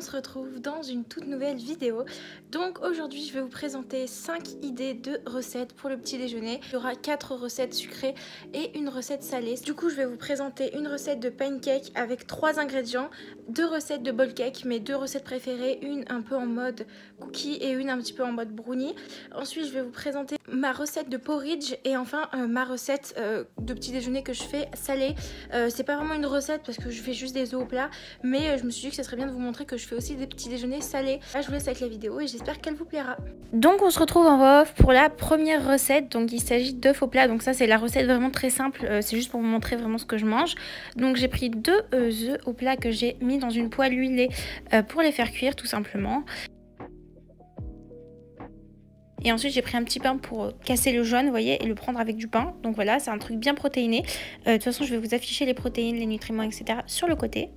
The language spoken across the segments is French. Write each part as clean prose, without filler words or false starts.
se retrouve dans une toute nouvelle vidéo. Donc aujourd'hui je vais vous présenter 5 idées de recettes pour le petit déjeuner. Il y aura 4 recettes sucrées et une recette salée. Du coup je vais vous présenter une recette de pancake avec 3 ingrédients, 2 recettes de bowl cake, mes 2 recettes préférées, une un peu en mode cookie et une un petit peu en mode brownie. Ensuite je vais vous présenter ma recette de porridge et enfin ma recette de petit déjeuner que je fais salée. C'est pas vraiment une recette parce que je fais juste des œufs au plat, mais je me suis dit que ce serait bien de vous montrer que je fais aussi des petits déjeuners salés. Là je vous laisse avec la vidéo et j'espère qu'elle vous plaira. Donc on se retrouve en off pour la première recette. Donc il s'agit d'œufs au plat, donc ça c'est la recette vraiment très simple, c'est juste pour vous montrer vraiment ce que je mange. Donc j'ai pris 2 œufs au plat que j'ai mis dans une poêle huilée pour les faire cuire tout simplement. Et ensuite j'ai pris un petit pain pour casser le jaune, vous voyez, et le prendre avec du pain. Donc voilà, c'est un truc bien protéiné. De toute façon je vais vous afficher les protéines, les nutriments, etc. sur le côté.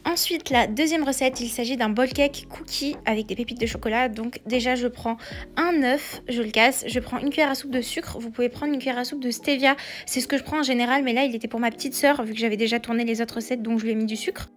Ensuite, la deuxième recette, il s'agit d'un bowl cake cookie avec des pépites de chocolat. Donc déjà, je prends un œuf, je le casse, je prends une cuillère à soupe de sucre. Vous pouvez prendre une cuillère à soupe de stevia, c'est ce que je prends en général, mais là, il était pour ma petite sœur, vu que j'avais déjà tourné les autres recettes, donc je lui ai mis du sucre.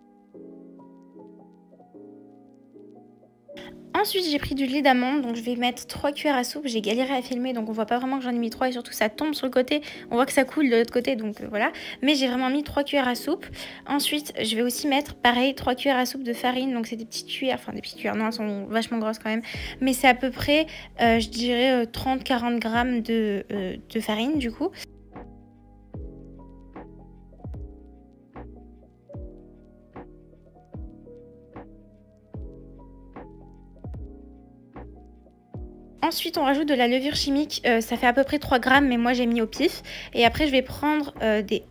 Ensuite j'ai pris du lait d'amande, donc je vais mettre 3 cuillères à soupe. J'ai galéré à filmer donc on voit pas vraiment que j'en ai mis 3 et surtout ça tombe sur le côté. On voit que ça coule de l'autre côté donc voilà. Mais j'ai vraiment mis 3 cuillères à soupe. Ensuite je vais aussi mettre pareil 3 cuillères à soupe de farine. Donc c'est des petites cuillères, enfin des petites cuillères, non elles sont vachement grosses quand même. Mais c'est à peu près je dirais 30-40 grammes de farine du coup. Ensuite, on rajoute de la levure chimique, ça fait à peu près 3 grammes, mais moi j'ai mis au pif. Et après, je vais prendre des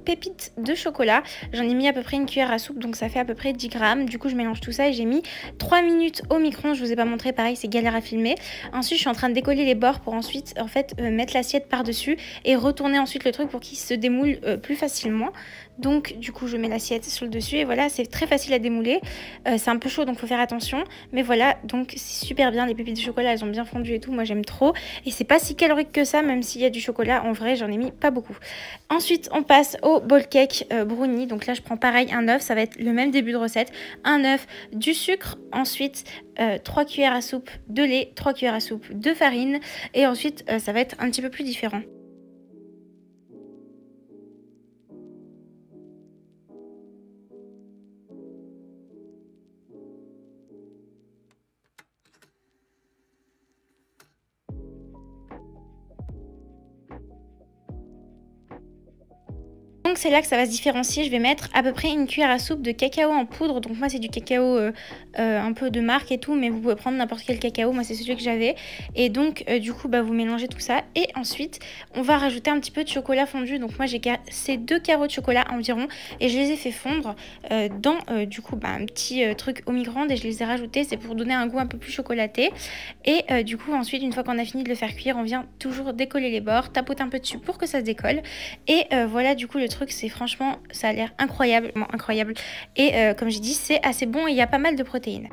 pépites de chocolat. J'en ai mis à peu près une cuillère à soupe, donc ça fait à peu près 10 grammes. Du coup, je mélange tout ça et j'ai mis 3 minutes au micro-ondes. Je vous ai pas montré, pareil, c'est galère à filmer. Ensuite, je suis en train de décoller les bords pour ensuite, en fait, mettre l'assiette par-dessus et retourner ensuite le truc pour qu'il se démoule plus facilement. Donc du coup je mets l'assiette sur le dessus et voilà, c'est très facile à démouler. C'est un peu chaud donc faut faire attention, mais voilà, donc c'est super bien. Les pépites de chocolat elles ont bien fondu et tout, moi j'aime trop. Et c'est pas si calorique que ça, même s'il y a du chocolat, en vrai j'en ai mis pas beaucoup. Ensuite on passe au bowl cake brownie. Donc là je prends pareil un œuf, ça va être le même début de recette. Un œuf, du sucre, ensuite 3 cuillères à soupe de lait, 3 cuillères à soupe de farine. Et ensuite ça va être un petit peu plus différent. Donc c'est là que ça va se différencier. Je vais mettre à peu près une cuillère à soupe de cacao en poudre. Donc moi c'est du cacao un peu de marque et tout, mais vous pouvez prendre n'importe quel cacao. Moi c'est celui que j'avais. Et donc du coup vous mélangez tout ça. Et ensuite on va rajouter un petit peu de chocolat fondu. Donc moi j'ai cassé 2 carreaux de chocolat environ et je les ai fait fondre dans du coup un petit truc au micro-ondes et je les ai rajoutés. C'est pour donner un goût un peu plus chocolaté. Et du coup ensuite une fois qu'on a fini de le faire cuire, on vient toujours décoller les bords, tapoter un peu dessus pour que ça se décolle. Et voilà, du coup le truc c'est franchement ça a l'air incroyable, incroyable. Et comme j'ai dit c'est assez bon et il y a pas mal de protéines.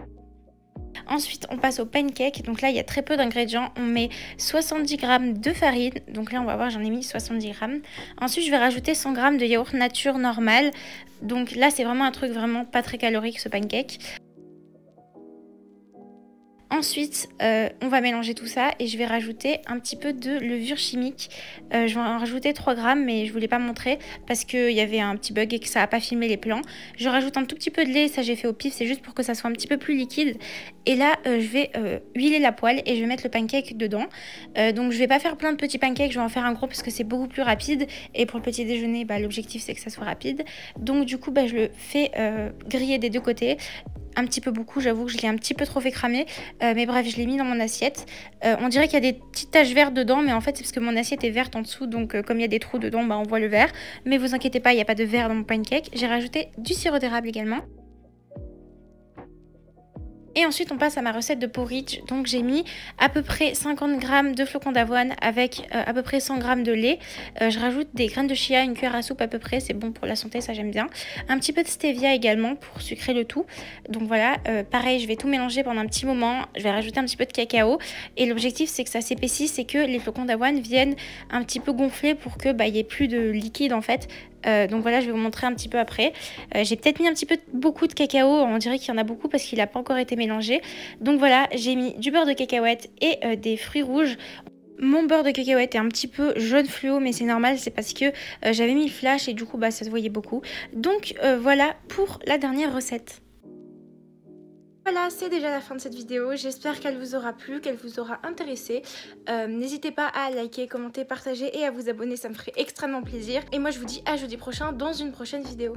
Ensuite on passe au pancake, donc là il y a très peu d'ingrédients, on met 70 grammes de farine, donc là on va voir j'en ai mis 70 grammes. Ensuite je vais rajouter 100 grammes de yaourt nature normal, donc là c'est vraiment un truc vraiment pas très calorique ce pancake. Ensuite, on va mélanger tout ça et je vais rajouter un petit peu de levure chimique. Je vais en rajouter 3 grammes, mais je ne vous l'ai pas montré parce qu'il y avait un petit bug et que ça n'a pas filmé les plans. Je rajoute un tout petit peu de lait, ça j'ai fait au pif, c'est juste pour que ça soit un petit peu plus liquide. Et là, je vais huiler la poêle et je vais mettre le pancake dedans. Donc je vais pas faire plein de petits pancakes, je vais en faire un gros parce que c'est beaucoup plus rapide. Et pour le petit déjeuner, l'objectif c'est que ça soit rapide. Donc du coup, je le fais griller des deux côtés. Un petit peu beaucoup, j'avoue que je l'ai un petit peu trop fait cramer, mais bref je l'ai mis dans mon assiette. On dirait qu'il y a des petites taches vertes dedans, mais en fait c'est parce que mon assiette est verte en dessous, donc comme il y a des trous dedans, on voit le vert. Mais vous inquiétez pas, il n'y a pas de vert dans mon pancake. J'ai rajouté du sirop d'érable également. Et ensuite on passe à ma recette de porridge. Donc j'ai mis à peu près 50 g de flocons d'avoine avec à peu près 100 g de lait. Je rajoute des graines de chia, une cuillère à soupe à peu près, c'est bon pour la santé, ça j'aime bien. Un petit peu de stevia également pour sucrer le tout. Donc voilà, pareil, je vais tout mélanger pendant un petit moment. Je vais rajouter un petit peu de cacao. Et l'objectif c'est que ça s'épaississe, c'est que les flocons d'avoine viennent un petit peu gonfler pour que il y ait plus de liquide en fait. Donc voilà, je vais vous montrer un petit peu après. J'ai peut-être mis un petit peu beaucoup de cacao, on dirait qu'il y en a beaucoup parce qu'il n'a pas encore été mélangé. Donc voilà, j'ai mis du beurre de cacahuète et des fruits rouges. Mon beurre de cacahuète est un petit peu jaune fluo, mais c'est normal, c'est parce que j'avais mis le flash et du coup ça se voyait beaucoup. Donc voilà pour la dernière recette. Voilà, c'est déjà la fin de cette vidéo. J'espère qu'elle vous aura plu, qu'elle vous aura intéressé. N'hésitez pas à liker, commenter, partager et à vous abonner, ça me ferait extrêmement plaisir. Et moi je vous dis à jeudi prochain dans une prochaine vidéo.